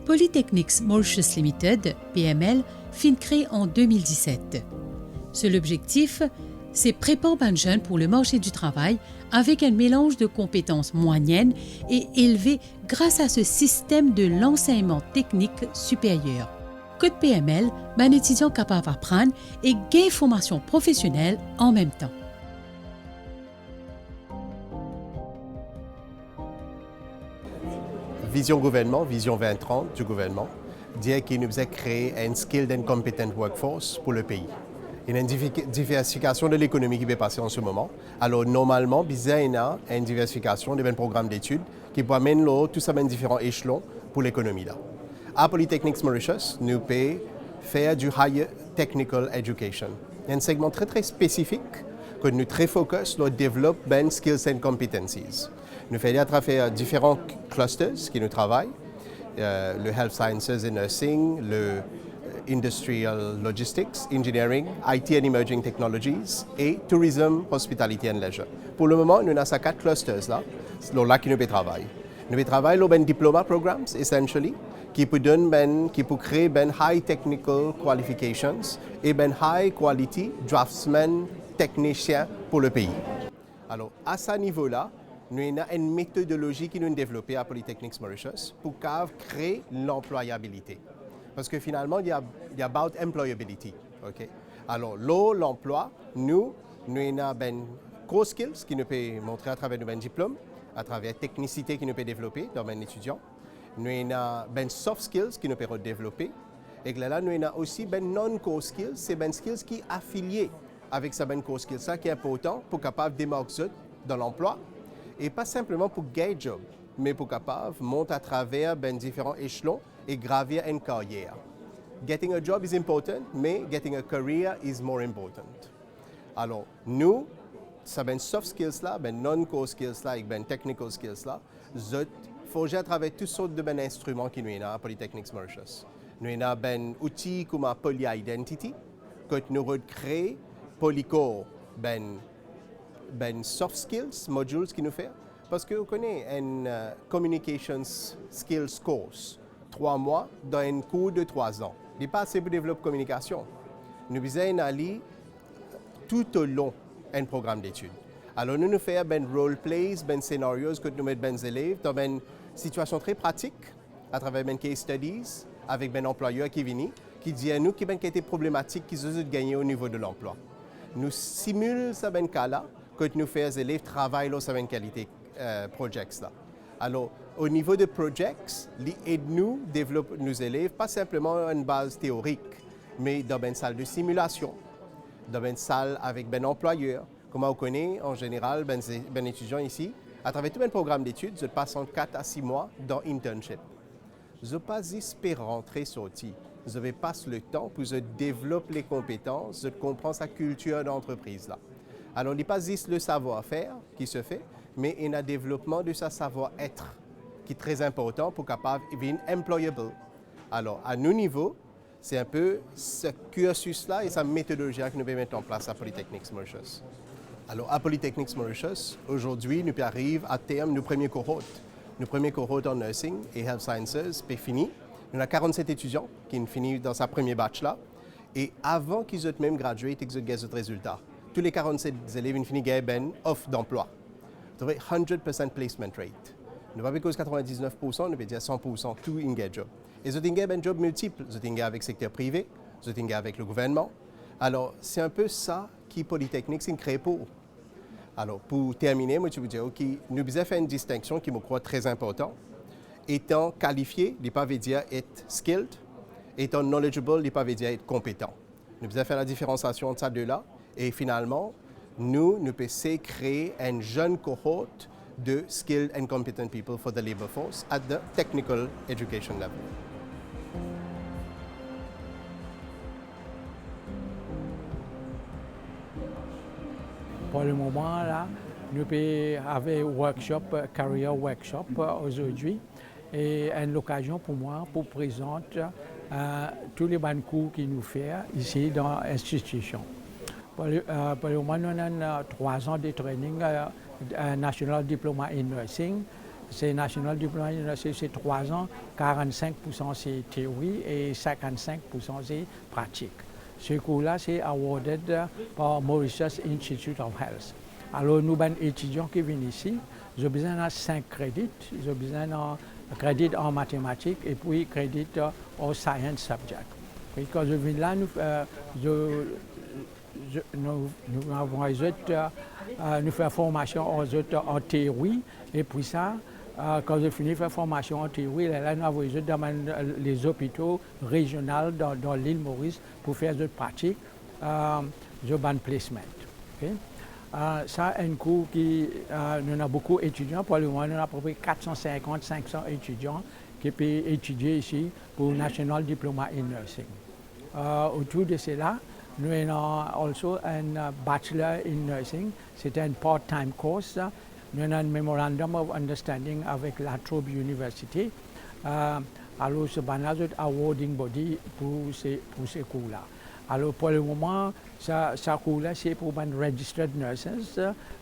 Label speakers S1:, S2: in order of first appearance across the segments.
S1: Polytechnics Mauritius Limited, PML, fin créé en 2017. Seul objectif, c'est préparer les jeunes pour le marché du travail avec un mélange de compétences moyennes et élevées grâce à ce système de l'enseignement technique supérieur. Côté PML, un étudiant capable d'apprendre et gagner formation professionnelle en même temps.
S2: Vision gouvernement, vision 2030 du gouvernement, dit qu'il nous a créé un skilled and competent workforce pour le pays. Il y a une diversification de l'économie qui va passer en ce moment. Alors normalement, il y a une diversification de programmes d'études qui peut amener tous ces différents échelons pour l'économie. À Polytechnics Mauritius, nous pouvons faire du higher technical education. Il y a un segment très spécifique que nous très focus sur le développement skills and competencies. Nous faisons à travers différents clusters qui nous travaillent, le Health Sciences and Nursing, le Industrial Logistics, Engineering, IT and Emerging Technologies et Tourism, Hospitality and Leisure. Pour le moment, nous avons ces 4 clusters là qui nous travaillent. Nous travaillons sur les diploma programs, essentially, qui peut créer des high technical qualifications et des high quality draftsmen techniciens pour le pays. Alors, à ce niveau-là, nous avons une méthodologie qui nous a développée à Polytechnics Mauritius pour créer l'employabilité. Parce que finalement, il y a about employability. Okay? Alors, l'emploi, nous avons des core skills qui nous peuvent montrer à travers nos diplômes, à travers la technicité qui nous peut développer dans les étudiants. Nous avons des soft skills qui nous peuvent développer. Et là, nous avons aussi des non-core skills, c'est des skills qui sont affiliés avec ces core skills, ça qui est important pour capable démarquer dans l'emploi. Et pas simplement pour gagner un job, mais pour capable monter à travers différents échelons et gravir une carrière. Getting a job is important, mais getting a career is more important. Alors, nous, ces soft skills là, non-core skills là, et technical skills là, nous faisons à travers toutes sortes d'instruments qui nous sont à Polytechnics Mauritius. Nous avons des outils comme Poly-Identity, que nous recréons Polycore, soft skills, modules qui nous fait. Parce que vous connaissez un communications skills course, 3 mois, dans un cours de 3 ans. Il n'est pas assez pour développer la communication. Nous devons aller tout au long d'un programme d'études. Alors nous faisons des role plays, des scénarios que nous mettons des élèves dans une situation très pratique, à travers des case studies, avec des employeurs qui viennent, qui disent à nous qu'il y a des problématiques qui sont gagnées au niveau de l'emploi. Nous simulons ce cas-là, que nous faisons les élèves travaillent sur une qualité projects là. Alors, au niveau de projects, nous développons nos élèves pas simplement une base théorique, mais dans une salle de simulation, dans une salle avec un employeur. Comme on connaît, en général, ben étudiants ici, à travers tout un programme d'études, je passe en 4 à 6 mois dans internship. Je ne pas espérer rentrer sorti. Je vais passer le temps pour développer les compétences, de comprendre sa culture d'entreprise là. Alors, il n'y a pas juste le savoir-faire qui se fait, mais il y a un développement de sa savoir-être qui est très important pour capable devenir employable. Alors, à nos niveaux, c'est un peu ce cursus-là et sa méthodologie que nous allons mettre en place à Polytechnics Mauritius. Alors, à Polytechnics Mauritius, aujourd'hui, nous arrivons à terme nos premiers cohortes. Nos premiers cohortes en nursing et health sciences sont finis. Nous avons 47 étudiants qui ont fini dans sa première batch-là. Et avant qu'ils aient même gradué, ils ont eu des résultats. Tous les 47 élèves ont fini avec une offre d'emploi. Vous avez 100% placement rate. Nous ne pouvons pas dire 99%, nous pouvons dire 100% tout un job. Et vous avez un job multiple. Vous avez avec le secteur privé, vous avez avec le gouvernement. Alors, c'est un peu ça qui Polytechnics est créé pour. Alors, pour terminer, moi, je vous dire, OK, nous avons fait une distinction qui me croit très importante. Étant qualifié, il ne pas dire être skilled. Étant knowledgeable, il ne pas dire être compétent. Nous avons fait la différenciation entre ces deux-là. Et finalement, nous pouvons créer une jeune cohorte de skilled and competent people for the labor force at the technical education level.
S3: Pour le moment, là, nous avons un workshop, career workshop aujourd'hui, et une occasion pour moi pour présenter tous les bons cours qu'il nous fait ici dans l'institution. Pour le moment, nous avons 3 ans de training National Diploma in Nursing. C'est National Diploma in Nursing, c'est 3 ans, 45% c'est théorie et 55% c'est pratique. Ce cours-là, c'est awarded par Mauritius Institute of Health. Alors, nous avons des étudiants qui viennent ici, ils ont besoin de 5 crédits, ils ont besoin de crédits en mathématiques et puis crédits en science subject. Et quand je viens là, nous avons nous faisons formation en théorie et puis ça, quand je finis de faire formation en théorie, là, nous avons dans les hôpitaux régionaux dans l'île Maurice pour faire des pratiques de ban placement. Okay? Ça, un cours qui nous avons beaucoup d'étudiants. Pour le moment, nous avons à peu près 450-500 étudiants qui peuvent étudier ici pour National Diploma in Nursing. Autour de cela, nous avons aussi un Bachelor in Nursing. C'est un part-time course. Nous avons un Memorandum of Understanding avec la Trobe University. Alors, c'est un awarding body pour ces cours-là. Alors, pour le moment, ce cours-là, c'est pour les registered nurses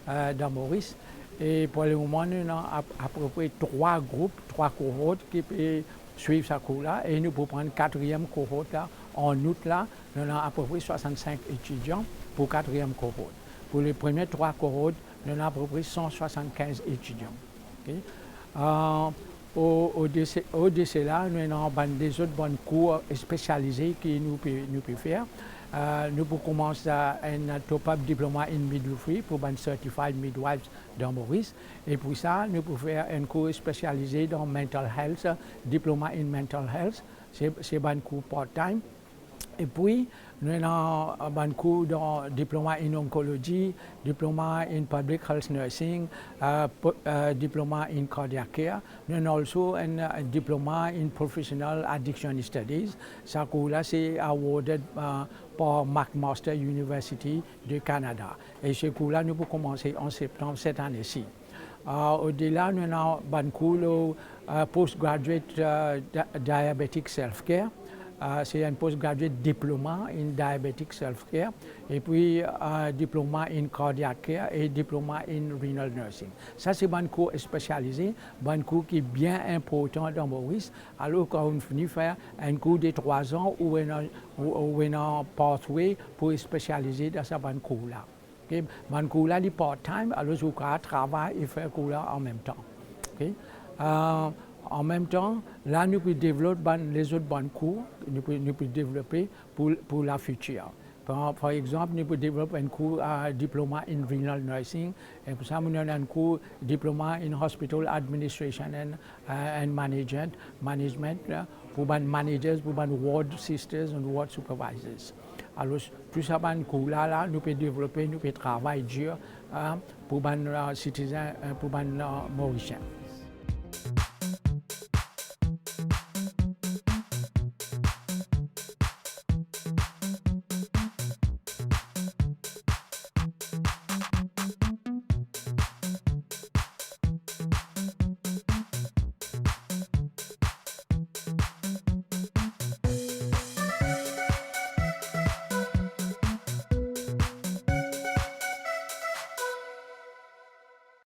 S3: dans Maurice. Et pour le moment, nous avons à peu près 3 groupes, 3 cohortes qui peuvent suivre ce cours-là. Et nous pouvons prendre 4e cohorte là. En août, là, nous avons à peu près 65 étudiants pour 4e cohorte. Pour les premières 3 cohortes, nous avons à peu près 175 étudiants. Okay? Au-dessus de cela, nous avons des autres bons cours spécialisés que nous pouvons faire. Nous pouvons commencer un top-up diplôme in midwifery pour les certified midwives dans Maurice. Et pour ça, nous pouvons faire un cours spécialisé dans mental health, diplôme in mental health. C'est un cours part-time. Et puis, nous avons un cours dans diplôme in oncologie, diplôme in public health nursing, diplôme in cardiac care. Nous avons aussi un diplôme in professional addiction studies. Ce cours-là, c'est awarded par McMaster University du Canada. Et ce cours-là, nous pouvons commencer en septembre cette année-ci. Au-delà, nous avons un cours postgraduate diabetic self-care. C'est un postgraduate diplôme in diabetic self-care et puis diplôme in cardiac care et diplôme in renal nursing. Ça, c'est un cours spécialisé, un cours qui est bien important dans Maurice. Alors, quand on finit de faire un cours de 3 ans ou un pathway pour spécialiser dans ce cours-là. Okay? Un cours-là, il est part-time, alors je travaille et faire cours-là en même temps. Okay? En même temps, là, nous pouvons développer les autres bons cours, nous pouvons développer pour la future. Par exemple, nous pouvons développer un cours diplôme in renal nursing, et pour ça, nous avons un cours diplôme in hospital administration and management pour les managers, pour les ward sisters et ward supervisors. Alors, tout ça, ces cours-là, nous pouvons développer, nous pouvons travailler dur pour les citoyens, pour les Mauriciens.